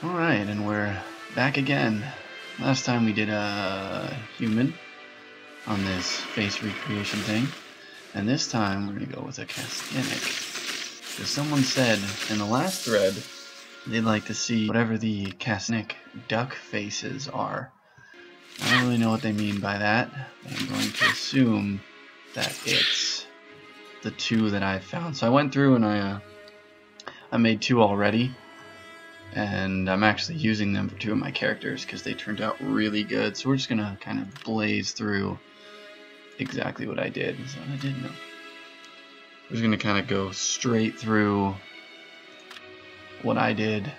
Alright, and we're back again. Last time we did a human on this face recreation thing, and this time we're going to go with a castanic. Because someone said in the last thread they'd like to see whatever the castanic duck faces are. I don't really know what they mean by that, but I'm going to assume that it's the two that I found. So I went through and I made two already. And I'm actually using them for two of my characters because they turned out really good. So we're just going to kind of blaze through exactly what I did. Is that what I did? No. We're just going to kind of go straight through what I did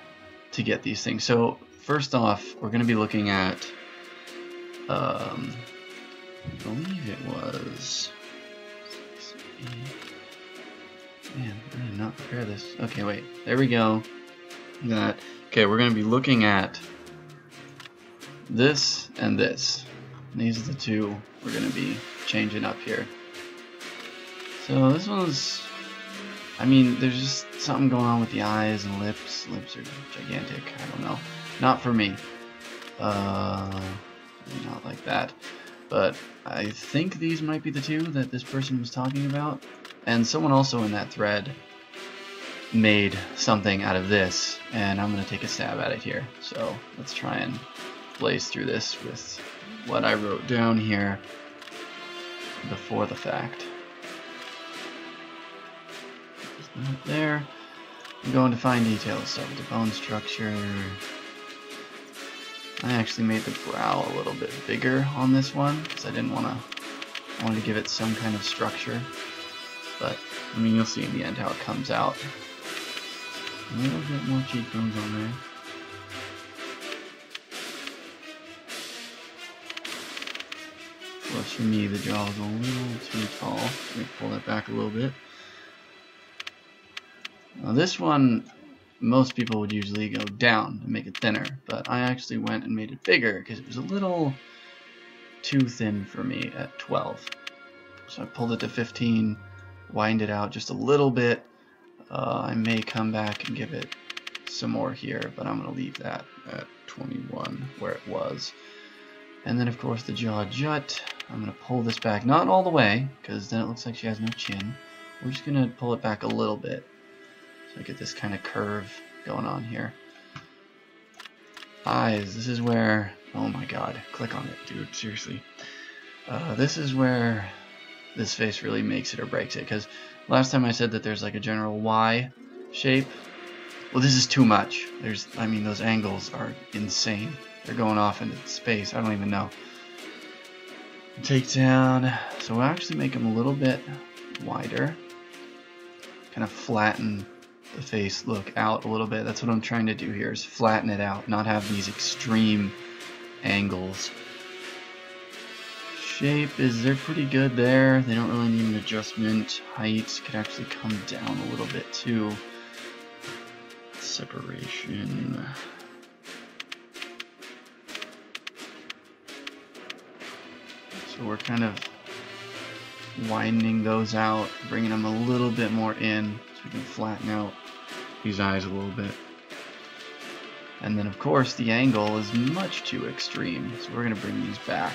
to get these things. So first off, we're going to be looking at, I believe it was, man, I did not prepare this. Okay, wait, there we go. Okay, we're going to be looking at this and this. These are the two we're going to be changing up here. So this one's, I mean, there's just something going on with the eyes and lips. Lips are gigantic. I don't know. Not for me. Not like that. But I think these might be the two that this person was talking about. And someone also in that thread made something out of this, and I'm going to take a stab at it here. So let's try and blaze through this with what I wrote down here before the fact. Not there. I'm going to fine details. So with the bone structure, I actually made the brow a little bit bigger on this one because I didn't want to. I wanted to give it some kind of structure, but I mean, you'll see in the end how it comes out. A little bit more cheekbones on there. Plus for me, the jaw is a little too tall. Let me pull that back a little bit. Now this one, most people would usually go down and make it thinner, but I actually went and made it bigger because it was a little too thin for me at 12. So I pulled it to 15, widened it out just a little bit. I may come back and give it some more here, but I'm going to leave that at 21 where it was. And then of course the jaw jut, I'm going to pull this back, not all the way, because then it looks like she has no chin. We're just going to pull it back a little bit, so I get this kind of curve going on here. Eyes, this is where, oh my god, click on it, dude, seriously. This is where this face really makes it or breaks it, because last time I said that there's like a general Y shape. Well, this is too much. I mean, those angles are insane. They're going off into space. I don't even know. Take down. So we'll actually make them a little bit wider. Kind of flatten the face look out a little bit. That's what I'm trying to do here, is flatten it out, not have these extreme angles. Shape they're pretty good there. They don't really need an adjustment. Height could actually come down a little bit too. Separation. So we're kind of widening those out, bringing them a little bit more in so we can flatten out these eyes a little bit. And then of course the angle is much too extreme, so we're going to bring these back.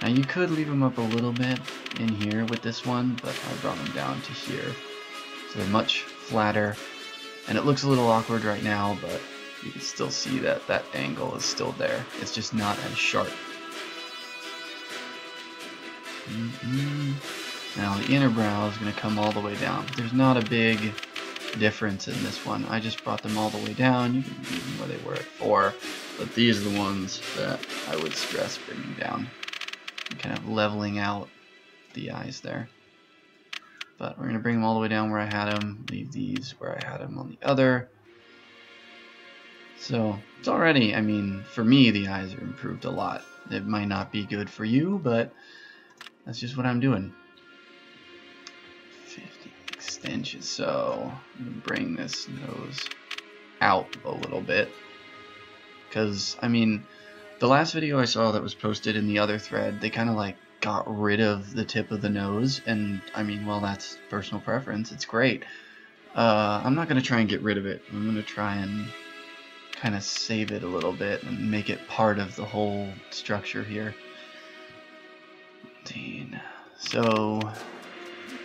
Now you could leave them up a little bit in here with this one, but I brought them down to here. So they're much flatter, and it looks a little awkward right now, but you can still see that that angle is still there. It's just not as sharp. Now the inner brow is going to come all the way down. There's not a big difference in this one. I just brought them all the way down. You can leave them where they were at 4, but these are the ones that I would stress bringing down. Kind of leveling out the eyes there. But we're going to bring them all the way down where I had them, leave these where I had them on the other. So it's already, I mean, for me the eyes are improved a lot. It might not be good for you, but that's just what I'm doing. 50 extensions, so I'm going to bring this nose out a little bit. Because, I mean, the last video I saw that was posted in the other thread, they kind of like got rid of the tip of the nose, and I mean, well, that's personal preference. It's great. I'm not going to try and get rid of it. I'm going to try and kind of save it a little bit and make it part of the whole structure here. So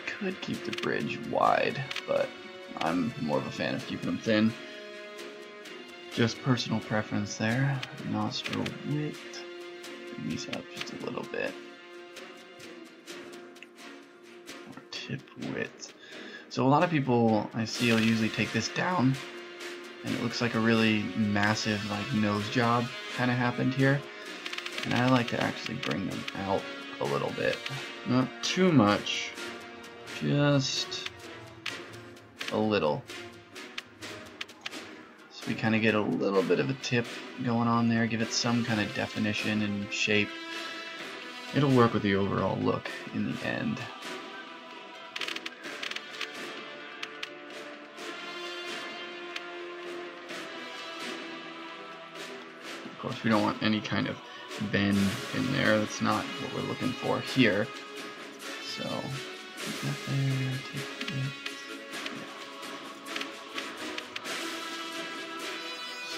could keep the bridge wide, but I'm more of a fan of keeping them thin. Just personal preference there. Nostril width. Bring these up just a little bit. Or tip width. So a lot of people I see will usually take this down, and it looks like a really massive like nose job kind of happened here. And I like to actually bring them out a little bit. Not too much. Just a little. So we kind of get a little bit of a tip going on there, give it some kind of definition and shape. It'll work with the overall look in the end. Of course, we don't want any kind of bend in there. That's not what we're looking for here. So, put that there, take it.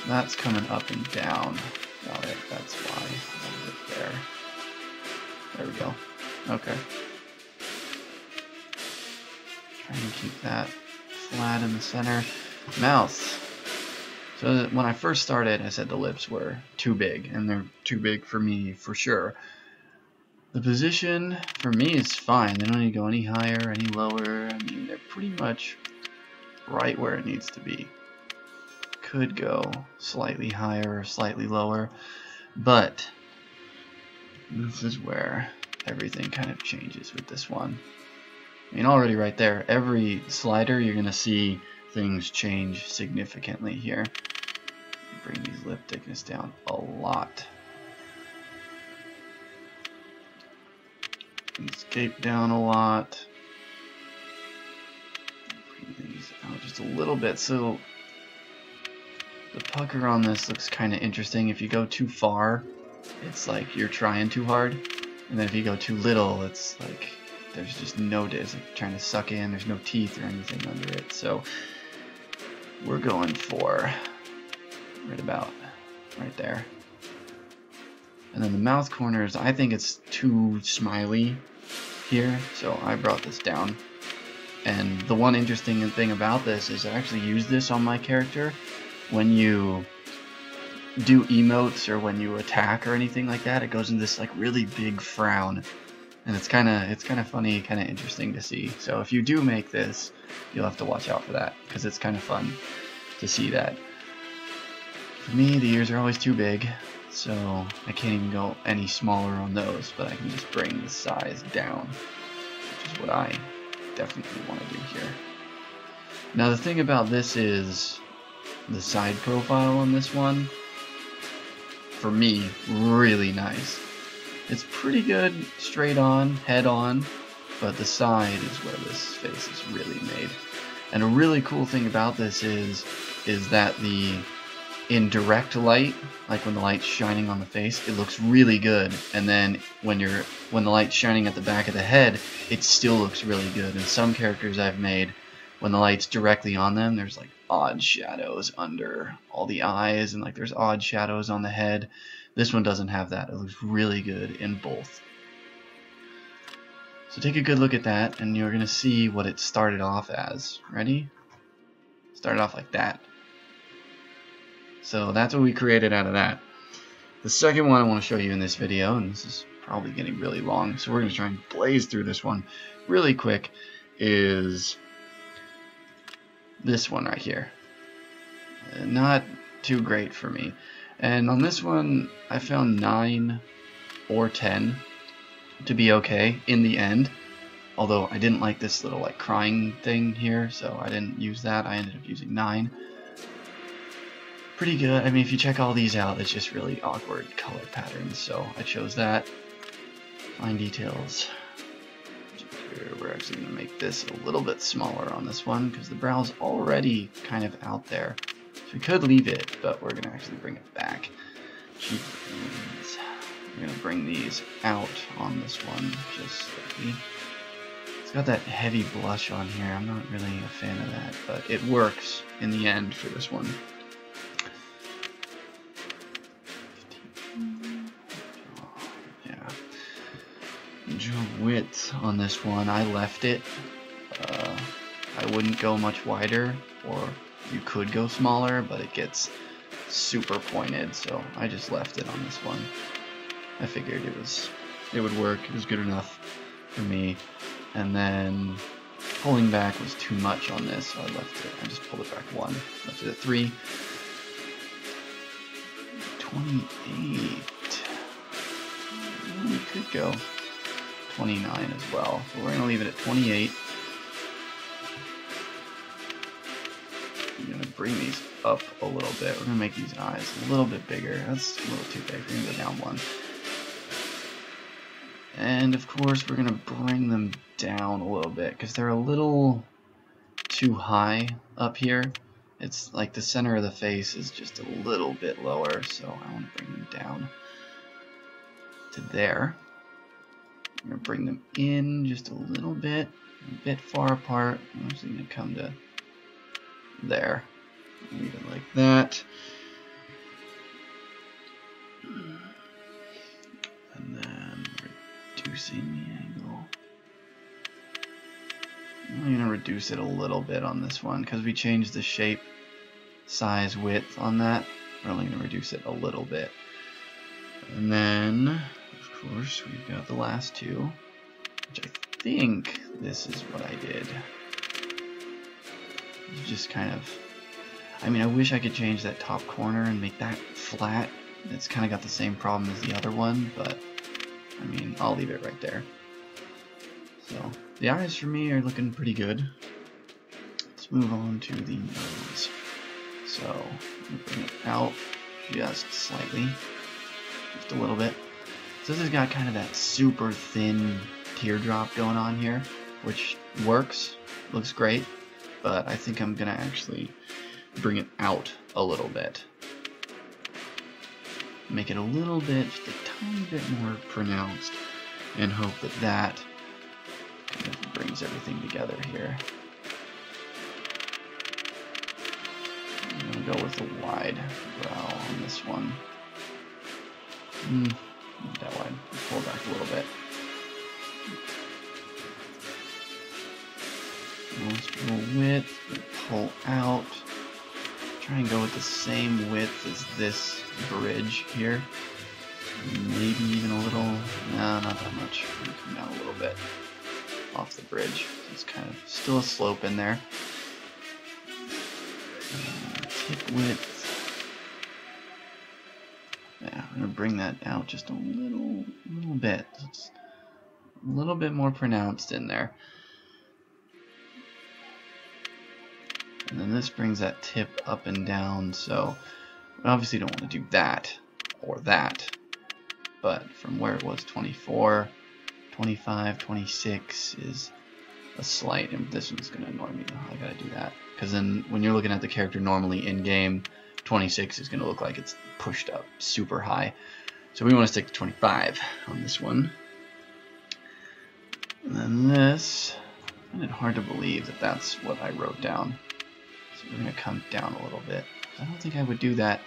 That's coming up and down. Got it. That's why. A little bit there. There we go. Okay. Trying to keep that flat in the center. Mouth. So when I first started, I said the lips were too big, and they're too big for me for sure. The position for me is fine. They don't need to go any higher, any lower. I mean, they're pretty much right where it needs to be. Could go slightly higher or slightly lower, but this is where everything kind of changes with this one. I mean, already right there, every slider you're going to see things change significantly here. Bring these lip thickness down a lot. Escape down a lot. Bring these out just a little bit. So the pucker on this looks kind of interesting. If you go too far, it's like you're trying too hard. And then if you go too little, it's like there's just no, it's like trying to suck in. There's no teeth or anything under it. So we're going for right about right there. And then the mouth corners, I think it's too smiley here, so I brought this down. And the one interesting thing about this is I actually use this on my character when you do emotes or when you attack or anything like that. It goes in this like really big frown, and it's kind of funny, kind of interesting to see. So if you do make this, you'll have to watch out for that, because it's kind of fun to see that. For me, the ears are always too big, so I can't even go any smaller on those, but I can just bring the size down, which is what I definitely want to do here. Now the thing about this is the side profile on this one, for me, really nice. It's pretty good straight on, head on, but the side is where this face is really made. And a really cool thing about this is that in direct light, like when the light's shining on the face, it looks really good. And then when the light's shining at the back of the head, it still looks really good. And some characters I've made, when the light's directly on them, there's like odd shadows under all the eyes, and like there's odd shadows on the head. This one doesn't have that. It looks really good in both. So take a good look at that, and you're going to see what it started off as. Ready? Started off like that. So that's what we created out of that. The second one I want to show you in this video, and this is probably getting really long, so we're going to try and blaze through this one really quick, is this one right here. Not too great for me. And on this one, I found 9 or 10 to be okay in the end. Although I didn't like this little like crying thing here, so I didn't use that. I ended up using 9. Pretty good. I mean, if you check all these out, it's just really awkward color patterns, so I chose that. Fine details. We're actually going to make this a little bit smaller on this one, because the brow's already kind of out there. So we could leave it, but we're going to actually bring it back. We're going to bring these out on this one, just slightly. It's got that heavy blush on here. I'm not really a fan of that, but it works in the end for this one. width on this one, I left it. I wouldn't go much wider, or you could go smaller, but it gets super pointed, so I just left it on this one. I figured it would work. It was good enough for me. And then pulling back was too much on this, so I left it. I just pulled it back 1. Left it at 3. 28. We could go 29 as well. So we're going to leave it at 28. I'm going to bring these up a little bit. We're going to make these eyes a little bit bigger. That's a little too big. We're going to go down 1. And of course we're going to bring them down a little bit because they're a little too high up here. It's like the center of the face is just a little bit lower, so I want to bring them down to there. I'm going to bring them in just a bit far apart. I'm just going to come to there. Leave it like that. And then reducing the angle. I'm going to reduce it a little bit on this one because we changed the shape, size, width on that. We're only going to reduce it a little bit. And then, of course, we've got the last two, which I think this is what I did. Just kind of, I mean, I wish I could change that top corner and make that flat. It's kind of got the same problem as the other one, but I mean, I'll leave it right there. So the eyes for me are looking pretty good. Let's move on to the nose. So I'm gonna bring it out just slightly, just a little bit. So this has got kind of that super thin teardrop going on here, which works, looks great, but I think I'm gonna actually bring it out a little bit. Make it a little bit, just a tiny bit more pronounced, and hope that that kind of brings everything together here. I'm going to go with a wide brow on this one. Not that wide. Pull it back a little bit. Nostril width, pull out. Try and go with the same width as this bridge here. Maybe even a little, no, not that much. Come down a little bit off the bridge. It's kind of still a slope in there. Tip width. Yeah, I'm gonna bring that out just a little bit. It's a little bit more pronounced in there. And then this brings that tip up and down, so we obviously don't want to do that or that. But from where it was 24, 25, 26 is a slight, and this one's going to annoy me. I gotta do that. Because then when you're looking at the character normally in game, 26 is going to look like it's pushed up super high. So we want to stick to 25 on this one. And then this, I find it hard to believe that that's what I wrote down. So we're going to come down a little bit. I don't think I would do that.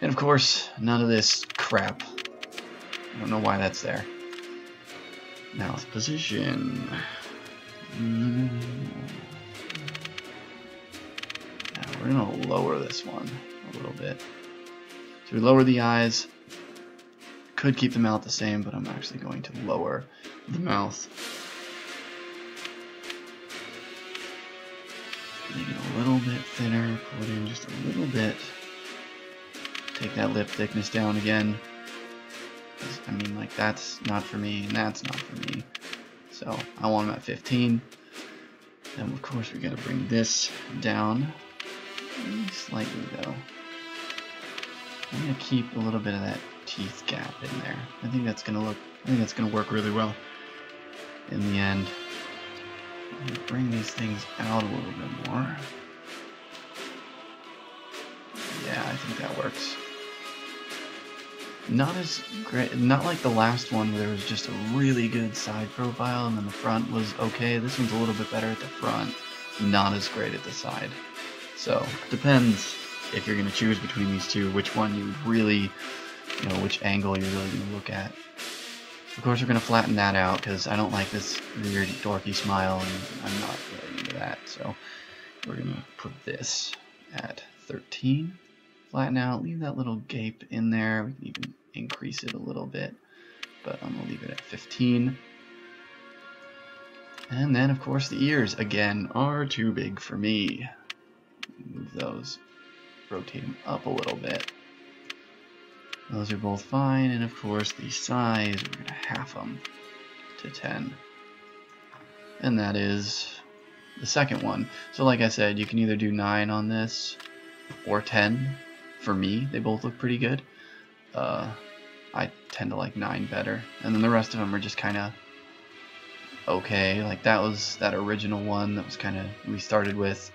And of course, none of this crap. I don't know why that's there. Mouth position. Now we're going to lower this one a little bit. So we lower the eyes. Could keep the mouth the same, but I'm actually going to lower the mouth. Make it a little bit thinner, pull it in just a little bit. Take that lip thickness down again. I mean, like, that's not for me, and that's not for me. So I want them at 15. And of course, we got to bring this down slightly, though. I'm gonna keep a little bit of that teeth gap in there. I think that's gonna work really well in the end. I'm gonna bring these things out a little bit more. Yeah, I think that works. Not as great, not like the last one where there was just a really good side profile and then the front was okay. This one's a little bit better at the front, not as great at the side. So, depends if you're going to choose between these two, which one you really, which angle you're really going to look at. Of course, we're going to flatten that out because I don't like this weird dorky smile, and I'm not really into that. So we're going to put this at 13. Flatten out, leave that little gape in there. We can even increase it a little bit, but I'm going to leave it at 15. And then, of course, the ears, again, are too big for me. Move those, rotate them up a little bit. Those are both fine, and of course the size, we're going to half them to 10. And that is the second one. So like I said, you can either do 9 on this or 10. For me, they both look pretty good. I tend to like 9 better. And then the rest of them are just kind of okay. Like that was that original one that was kind of we started with.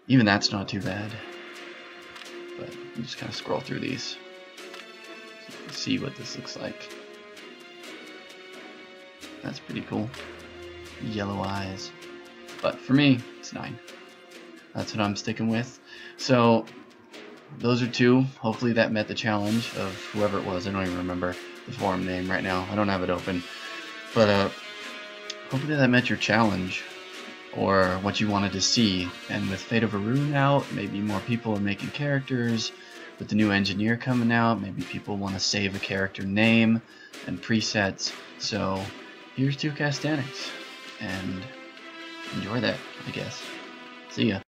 Even that's not too bad. But I'm just kind of scroll through these so you can see what this looks like. That's pretty cool. Yellow eyes. But for me, it's 9. That's what I'm sticking with. So those are 2. Hopefully that met the challenge of whoever it was. I don't even remember the forum name right now. I don't have it open. But hopefully that met your challenge or what you wanted to see. And with Fate of Arun out, maybe more people are making characters. With the new engineer coming out, maybe people want to save a character name and presets. So here's 2 Castanics, and enjoy that, I guess. See ya.